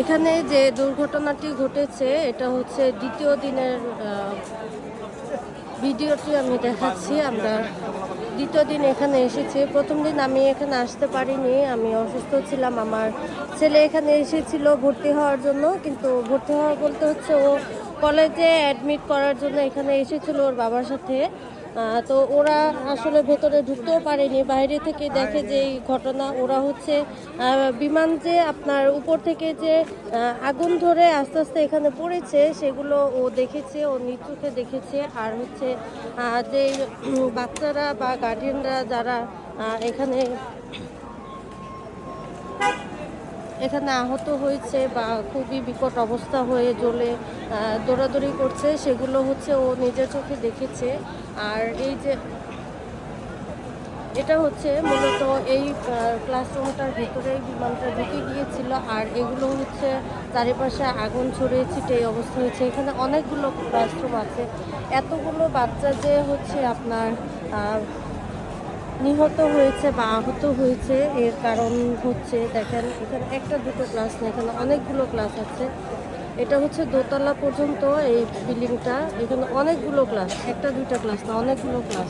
এখানে যে দুর্ঘটনাটি ঘটেছে এটা হচ্ছে দ্বিতীয় দিনের ভিডিওটি আমি দেখাচ্ছি। আমরা দ্বিতীয় দিন এখানে এসেছি। প্রথম দিন আমি এখানে আসতে পারিনি, আমি অসুস্থ ছিলাম। আমার ছেলে এখানে এসেছিল ভর্তি হওয়ার জন্য, কিন্তু ভর্তি হওয়া বলতে হচ্ছে ও কলেজে অ্যাডমিট করার জন্য এখানে এসেছিল ওর বাবার সাথে। তো ওরা আসলে ভেতরে ঢুকতেও পারেনি, বাইরে থেকে দেখে যে এই ঘটনা। ওরা হচ্ছে বিমান যে আপনার উপর থেকে যে আগুন ধরে আস্তে আস্তে এখানে পড়েছে সেগুলো ও দেখেছে, ও নিজ চোখে দেখেছে। আর হচ্ছে যে বাচ্চারা বা গার্ডিয়ানরা যারা এখানে আহত হয়েছে বা খুবই বিকট অবস্থা হয়ে জ্বলে দৌড়াদৌড়ি করছে, সেগুলো হচ্ছে ও নিজের চোখে দেখেছে। আর এই যে এটা হচ্ছে মূলত এই ক্লাসরুমটার ভেতরেই বিমানটা ঢুকে গিয়েছিল। আর এগুলো হচ্ছে চারিপাশে আগুন ছড়িয়ে ছিটে এই অবস্থা হয়েছে। এখানে অনেকগুলো ক্লাসরুম আছে। এতগুলো বাচ্চা যে হচ্ছে আপনার নিহত হয়েছে বা আহত হয়েছে এর কারণ হচ্ছে দেখেন এখানে একটা দুটো ক্লাস না, এখানে অনেকগুলো ক্লাস আছে। এটা হচ্ছে দোতলা পর্যন্ত এই বিল্ডিংটা। এখানে অনেকগুলো ক্লাস, একটা দুইটা ক্লাস না, অনেকগুলো ক্লাস।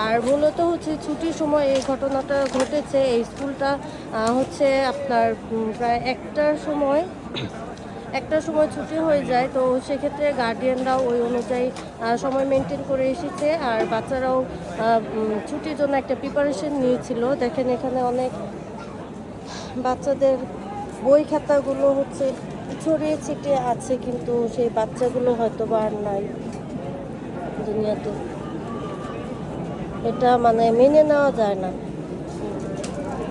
আর মূলত হচ্ছে ছুটির সময় এই ঘটনাটা ঘটেছে। এই স্কুলটা হচ্ছে আপনার প্রায় একটার সময় ছুটি হয়ে যায়। তো সেক্ষেত্রে গার্ডিয়ানরাও ওই অনুযায়ী সময় মেনটেন করে এসেছে। আর বাচ্চারাও ছুটির জন্য একটা প্রিপারেশন নিয়েছিল। দেখেন এখানে অনেক বাচ্চাদের বই খাতাগুলো হচ্ছে ছড়িয়ে ছিটিয়ে আছে, কিন্তু সেই বাচ্চাগুলো হয়তো বা আর নাই দুনিয়াতে। এটা মানে মেনে নেওয়া যায় না।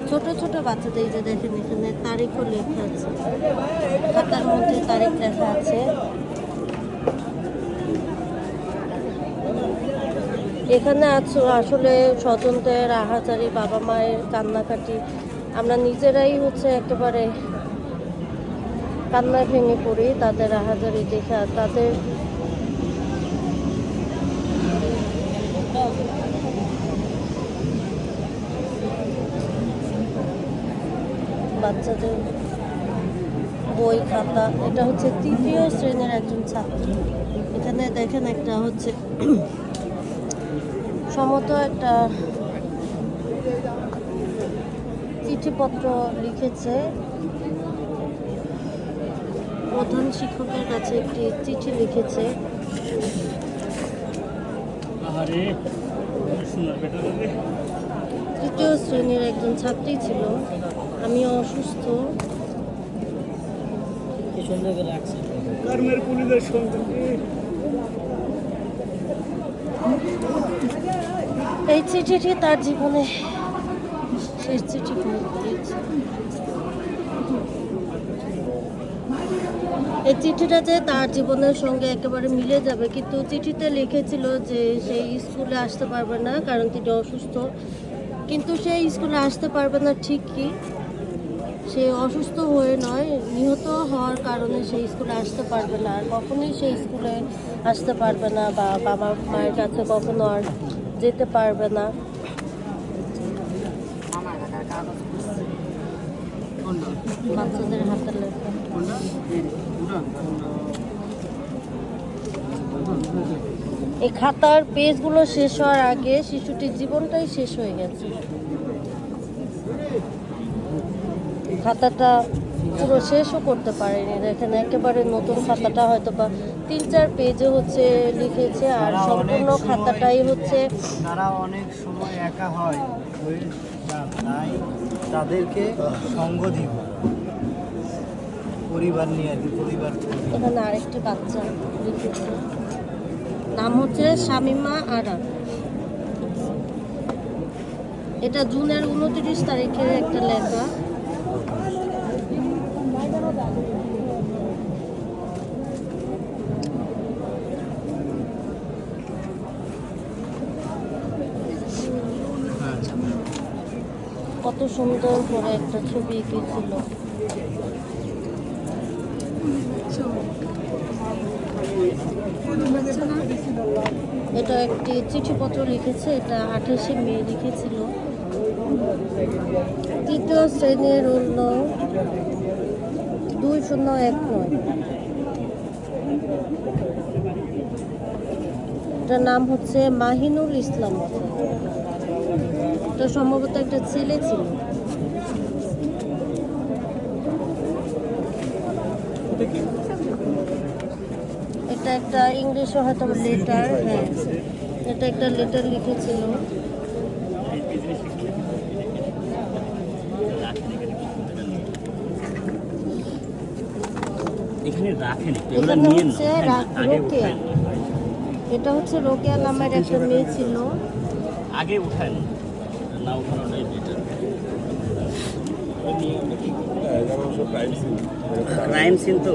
ছোট ছোট বাচ্চাদের যে দেখেন এখানে তারিখও লেখা আছে, খাতার মধ্যে তারিখ লেখা আছে। এখানে আসলে স্বজনদের আহাজারি, বাবা মায়ের কান্নাকাটি, আমরা নিজেরাই হচ্ছে একেবারে কান্নায় ভেঙে পড়ি তাদের আহাজারি দেখে। তাদের বাচ্চাদের বই খাতা, এটা হচ্ছে তৃতীয় শ্রেণীর একজন ছাত্র। এখানে দেখেন একটা হচ্ছে সম্ভবত একটা চিঠিপত্র লিখেছে, প্রধান শিক্ষকের কাছে একটি চিঠি লিখেছে। তৃতীয় শ্রেণীর একজন ছাত্রী ছিল। আমি অসুস্থ। এই চিঠিটি তার জীবনে শেষ চিঠি দিয়েছে। এই চিঠিটা যে তার জীবনের সঙ্গে একেবারে মিলে যাবে, কিন্তু চিঠিতে লিখেছিল যে সেই স্কুলে আসতে পারবে না কারণ তিনি অসুস্থ। কিন্তু সেই স্কুলে আসতে পারবে না ঠিকই, সে অসুস্থ হয়ে নয়, নিহত হওয়ার কারণে সেই স্কুলে আসতে পারবে না। আর কখনোই সেই স্কুলে আসতে পারবে না বা বাবা মায়ের কাছে কখনো আর যেতে পারবে না। বাচ্চাদের হাতের লেখা। এই খাতার পেজগুলো শেষ হওয়ার আগে শিশুটির জীবনটাই শেষ হয়ে গেছে। খাতাটা পুরো শেষও করতে পারেনি। দেখেন একেবারে নতুন খাতাটা হয়তো বা 3-4 পেজে হচ্ছে লিখেছে, আর সম্পূর্ণ খাতাটাই হচ্ছে তারা অনেক সময় একা হয়, তাই তাদেরকে সঙ্গ দিব পরিবার নিয়ে আর কি। পরিবার এখানে আরেকটি বাচ্চা লিখেছে, নাম হচ্ছে শামিমা আরা। এটা জুনের 29 তারিখের একটা লেখা। কত সুন্দর করে একটা ছবি এঁকেছিল। এটা একটি চিঠিপত্র লিখেছে, এটা 28শে মে লিখেছিল। তৃতীয় শ্রেণীর 2019। এটার নাম হচ্ছে মাহিনুল ইসলাম। এটা সম্ভবত একটা ছেলে ছিল। এটা একটা ইংলিশে হয়তো লেটার, হ্যাঁ এটা একটা লেটার লিখেছিল। এখানে রাখেন একটু, এগুলো এখানে নিয়ে হচ্ছে আগে রোকেয়া। উঠান, এটা হচ্ছে রোকেয়া নামের একটা মেয়ে ছিল। আগে উঠান, না উঠানোটাই বেটার। ক্রাইম সিন তো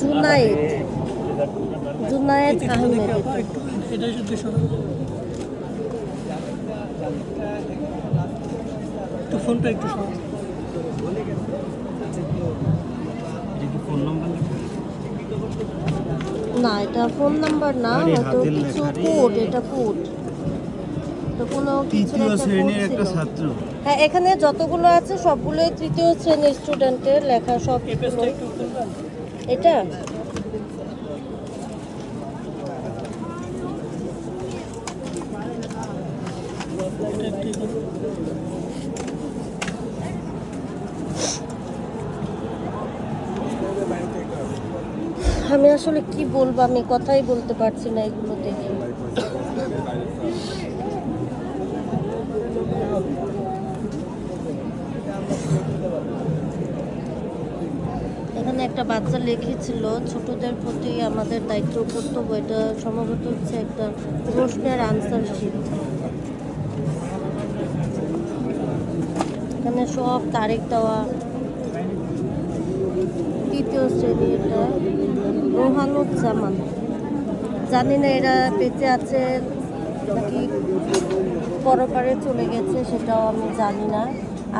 জুনায়েদ, জুনায়েদ আহমেদ। এটা শুধু শোনো, একটু ফোনটা একটু শোনো। এটা কি ফোন নাম্বার? না এটা ফোন নাম্বার না, আরে হয়তো হাতের কিছু লেখা রে। কোড, এটা কোড তো কোনো কিছু তৃতীয় একটা শ্রেণীর code একটা ছিল। ছাত্র। হ্যাঁ এখানে যতগুলো আছে সবগুলোই তৃতীয় শ্রেণীর স্টুডেন্টের লেখা সব। এই পেজটা একটু খুলবেন? এটা এটা একটু করুন। আমি আসলে কি বলবো, আমি কথাই বলতে পারছি না এগুলো দেখে। এখানে একটা বাচ্চা লিখেছিল ছোটদের প্রতি আমাদের দায়িত্ব কর্তব্য। এটা সম্ভবত হচ্ছে একটা প্রশ্নের আনসার শিট। এখানে সব তারিখ দেওয়া। তৃতীয় শ্রেণী, এটা রোহানুজ্জামান। জানি না এরা বেঁচে আছে নাকি পরপারে চলে গেছে, সেটাও আমি জানি না।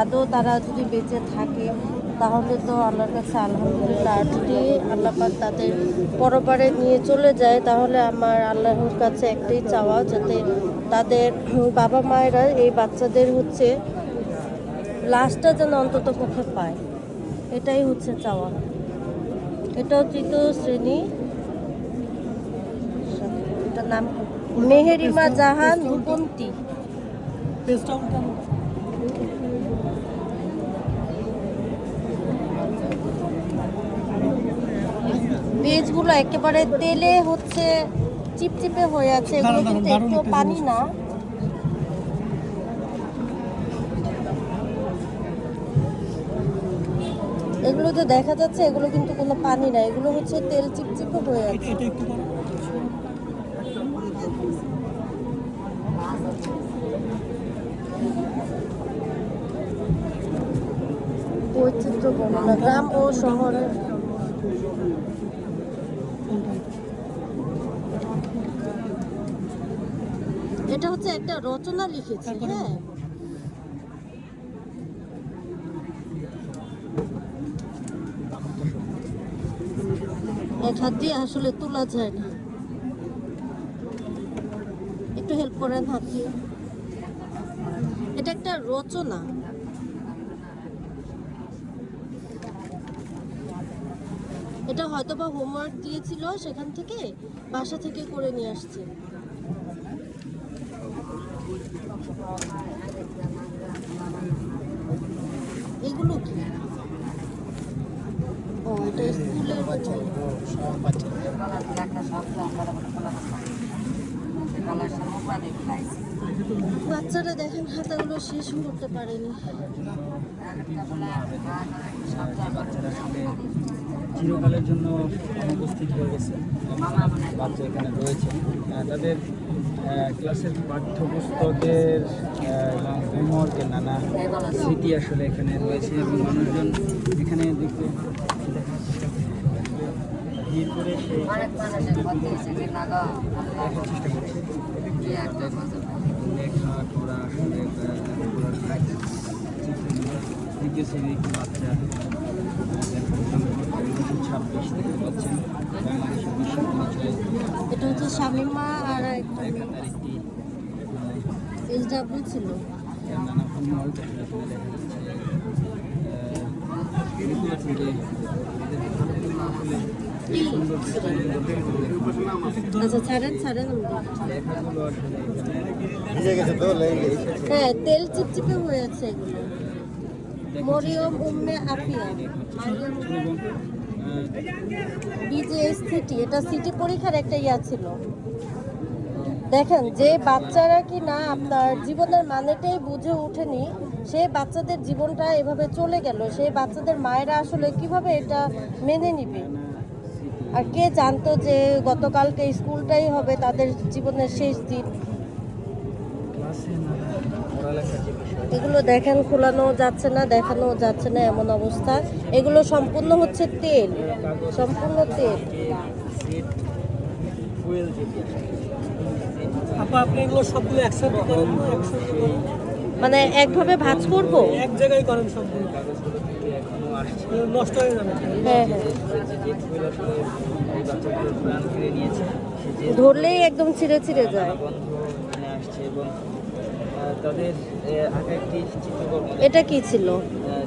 আদৌ তারা যদি বেঁচে থাকে তাহলে তো আল্লাহর কাছে আলহামদুলিল্লাহ। আর যদি আল্লাহ পাক তাদের পরপারে নিয়ে চলে যায় তাহলে আমার আল্লাহর কাছে একটাই চাওয়া, যাতে তাদের বাবা মায়েরা এই বাচ্চাদের হচ্ছে লাশটা যেন অন্তত পক্ষে পায়, এটাই হচ্ছে চাওয়া। এটাও তৃতীয় শ্রেণী। এটার নাম মেহেরিমা জাহান রূপন্তী। পেজটা উল্টানো। পেজগুলো একেবারে তেলে হচ্ছে চিপচিপে হয়ে আছে, এগুলো কিন্তু একটু পানি না। এগুলো যে দেখা যাচ্ছে এগুলো কিন্তু কোনো পানি না, এগুলো হচ্ছে তেল চিপচিপে হয়ে আছে। এটা একটু করো। বৈচিত্র্য বর্ণনা, গ্রাম ও শহরের। এটা হচ্ছে একটা রচনা লিখেছি, হ্যাঁ এক হাত দিয়ে আসলে তোলা যায় না, একটু হেল্প করেন হাত দিয়ে। এটা একটা রচনা। এটা হয়তো বা হোমওয়ার্ক দিয়েছিল, সেখান থেকে বাসা থেকে করে নিয়ে আসছে। এগুলো কি? ও এটা স্কুলের বাচ্চারা দেখেন খাতাগুলো শেষ করতে পারেনি। বাচ্চারা আসলে চিরকালের জন্য অনুপস্থিত হয়ে গেছে। বাচ্চা এখানে রয়েছে, তাদের ক্লাসের পাঠ্যপুস্তকের এবং হোমওয়ার্কের নানা স্মৃতি আসলে এখানে রয়েছে এবং মানুষজন এখানে দেখতে ভিড় করে সেই দেখার চেষ্টা করছে। লেখা করা আসলে দ্বিতীয় শ্রেণীর একটি বাচ্চা 26 দেখতে পাচ্ছেন বাংলাদেশের বিশ্ব পরিচয় এটা হচ্ছে শামিমা আর একটা এখানকার একটি এসডব্লিউ ছিল। নানা হোমওয়ার্ক আসলে এখানে দেখা যাচ্ছে। আছেন যে এই সুন্দর আচ্ছা ছাড়েন ছাড়েন লেখাগুলো আসলে হ্যাঁ তেল চিপচিপে হয়ে আছে এগুলো মরিয়ম উম্মে আফিয়া বিজেএস সিটি, এটা সিটি পরীক্ষার একটা ইয়া ছিল। দেখেন যে বাচ্চারা কি না আপনার জীবনের মানেটাই বুঝে ওঠেনি, সেই বাচ্চাদের জীবনটা এভাবে চলে গেল, সেই বাচ্চাদের মায়েরা আসলে কিভাবে এটা মেনে নিবে? আর কে জানতো যে গতকালকে স্কুলটাই হবে তাদের জীবনের শেষ দিন। পড়ালেখার যে বিষয় এগুলো দেখেন খোলানো যাচ্ছে না, দেখানো যাচ্ছে না এমন অবস্থা। এগুলো সম্পূর্ণ হচ্ছে তেল, সম্পূর্ণ তেল। সেট ফুয়েল যেটি আপা আপনি এগুলো সবগুলো একসাথে করেন না, একসাথে করেন? মানে একভাবে ভাঁজ করব। এক জায়গায় করেন সবগুলো, কাগজগুলো থেকে এখনো আসছে এগুলো নষ্ট হয়ে যাবে। হ্যাঁ হ্যাঁ, যে জেট ফুয়েল আসলে এই বাচ্চাগুলোর প্রাণ কেড়ে নিয়েছে সে জেট ধরলেই একদম ছিঁড়ে ছিঁড়ে যায়। বন্ধ এখানে আসছে এবং তাদের আগে একটি চিত্রকর্ম এটা কি ছিল?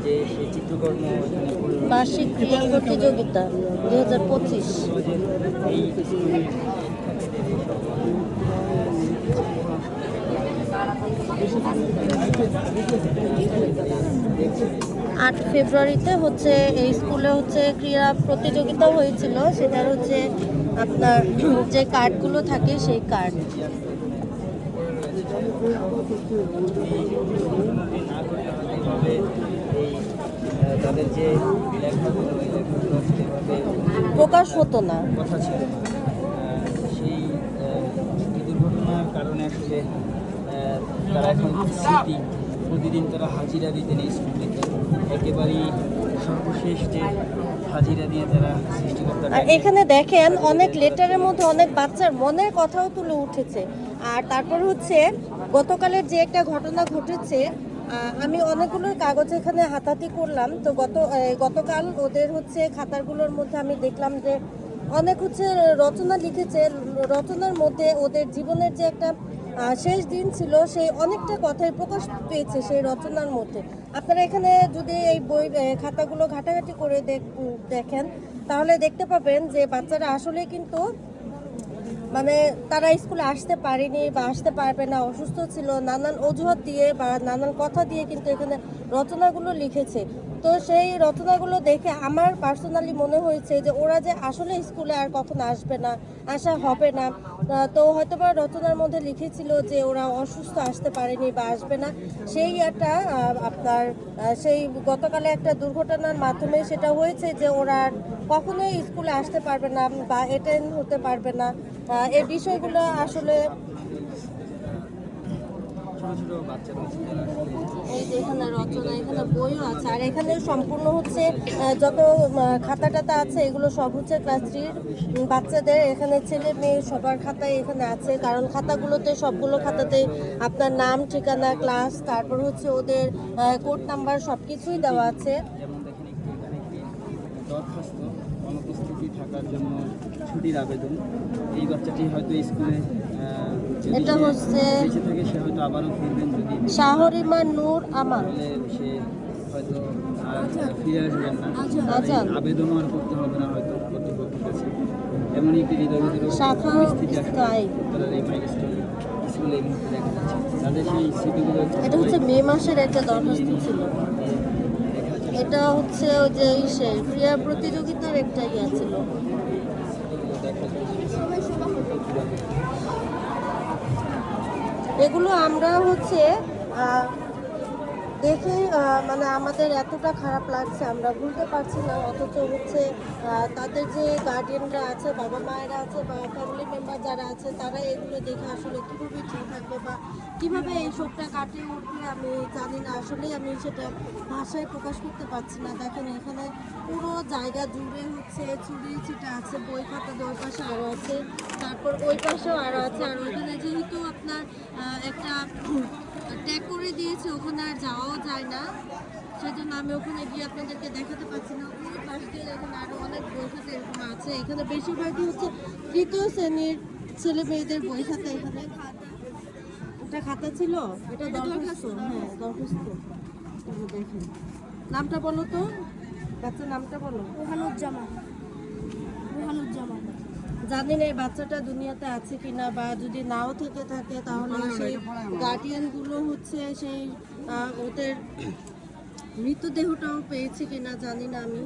যে সেই চিত্রকর্ম এখানে করলো। বার্ষিক ক্রীড়া প্রতিযোগিতা 2025। এই স্কুলের শিক্ষার্থীদের এই সকল 8 ফেব্রুয়ারিতে হচ্ছে এই স্কুলে হচ্ছে ক্রীড়া প্রতিযোগিতা হয়েছিল, সেটার হচ্ছে আপনার যে কার্ডগুলো থাকে সেই কার্ড। না করে এভাবে এই তাদের যে লেখাগুলো এই লেখাগুলো এভাবে প্রকাশ হতো না। কথা ছিল সেই দুর্ঘটনার কারণে আসলে তারা এখন স্মৃতি প্রতিদিন তারা হাজিরা দিতেন এই স্কুলটিতে একেবারেই সর্বশেষ যে হাজিরা দিয়ে তারা সৃষ্টিকর্তা আর এখানে দেখেন অনেক লেটারের মধ্যে অনেক বাচ্চার মনের কথাও তুলে উঠেছে। আর তারপর হচ্ছে গতকালের যে একটা ঘটনা ঘটেছে, আমি অনেকগুলো কাগজ এখানে হাতাহাতি করলাম, তো গতকাল ওদের হচ্ছে খাতাগুলোর মধ্যে আমি দেখলাম যে অনেক হচ্ছে রচনা লিখেছে। রচনার মধ্যে ওদের জীবনের যে একটা শেষ দিন ছিল সেই অনেকটা কথাই প্রকাশ পেয়েছে সেই রচনার মধ্যে। আপনারা এখানে যদি এই বই খাতাগুলো ঘাটাঘাটি করে দেখেন তাহলে দেখতে পাবেন যে বাচ্চারা আসলে কিন্তু মানে তারা স্কুলে আসতে পারেনি বা আসতে পারবে না, অসুস্থ ছিল, নানান অজুহাত দিয়ে বা নানান কথা দিয়ে কিন্তু এখানে রচনাগুলো লিখেছে। তো সেই রচনাগুলো দেখে আমার পার্সোনালি মনে হয়েছে যে ওরা যে আসলে স্কুলে আর কখনো আসবে না, আসা হবে না। তো হয়তো বা রচনার মধ্যে লিখেছিল যে ওরা অসুস্থ, আসতে পারেনি বা আসবে না। সেই একটা আপনার সেই গতকালে একটা দুর্ঘটনার মাধ্যমে সেটা হয়েছে যে ওরা কখনোই স্কুলে আসতে পারবে না বা অ্যাটেন্ড হতে পারবে না। এই বিষয়গুলো আসলে ছোট ছোট বাচ্চা রয়েছে যারা আসলে এই যে এখানে রচনা, এখানে বইও আছে। আর এখানে সম্পূর্ণ হচ্ছে যত খাতা টাতা আছে এগুলো সব হচ্ছে ক্লাস 3 বাচ্চাদের। এখানে ছেলে মেয়ে সবার খাতাই এখানে আছে, কারণ খাতাগুলোতে সবগুলো খাতাতে আপনার নাম, ঠিকানা, ক্লাস, তারপর হচ্ছে ওদের কোড নাম্বার সব কিছুই দেওয়া আছে। যেমন দেখেন একটি এখানে একটি দরখাস্ত অনুপস্থিতি থাকার জন্য ছুটির আবেদন। এই বাচ্চাটি হয়তো স্কুলে যদি এটা সে হচ্ছে বেঁচে থাকে সে হয়তো আবারও ফিরবেন, যদি শাহরিমা নূর আমার। তাহলে সে হয়তো আর ফিরে আসবেন না, আচ্ছা। আর এই আবেদনও আর করতে হবে না হয়তো কর্তৃপক্ষের কাছে। এমনই একটি হৃদয় শাখা পরিস্থিতি আসলে স্থায়ী। তারা এই মাইলস্টোন স্কুলে এই মুহূর্তে দেখা যাচ্ছে। তাদের সেই স্মৃতিগুলো এটা হচ্ছে মে মাসের একটা দরখাস্ত ছিল। এটা হচ্ছে ওই যে ক্রীড়া প্রতিযোগিতার একটা ইয়া ছিল। এগুলো আমরা হচ্ছে দেখে মানে আমাদের এতটা খারাপ লাগছে, আমরা ভুলতে পারছি না। অথচ হচ্ছে তাদের যে গার্ডিয়ানরা আছে, বাবা মায়েরা আছে বা ফ্যামিলি মেম্বার যারা আছে, তারা এগুলো দেখে আসলে কীভাবে ঠিক থাকবে বা কীভাবে এই শোকটা কাটিয়ে উঠবে আমি জানি না। আসলে আমি সেটা ভাষায় প্রকাশ করতে পারছি না। দেখেন এখানে পুরো জায়গা জুড়ে হচ্ছে ছড়িয়ে ছিটা আছে বই খাতা, ওই পাশে আরও আছে, তারপর ওই পাশেও আরও আছে। আর ওইখানে যেহেতু আপনার একটা ট্যাগ করে দিয়েছে, ওখানে আর যাওয়াও যায় না, সেজন্য আমি ওখানে গিয়ে আপনাদেরকে দেখাতে পারছি না। ওই পাশ দিয়ে এখানে আরও অনেক বই খাতা এরকম আছে। এখানে বেশিরভাগই হচ্ছে 3য় শ্রেণীর ছেলে মেয়েদের বই খাতা। এখানে এটা খাতা ছিল, এটা দরখাস্ত। হ্যাঁ দরখাস্ত। দেখেন নামটা বলো তো। বাচ্চার নামটা বলো। রোহানুজ্জামান। রোহানুজ্জামান। জানি না এই বাচ্চাটা দুনিয়াতে আছে কিনা, বা যদি নাও থেকে থাকে তাহলে সেই গার্ডিয়ানগুলো হচ্ছে সেই ওদের মৃতদেহটাও পেয়েছে কিনা জানি না আমি।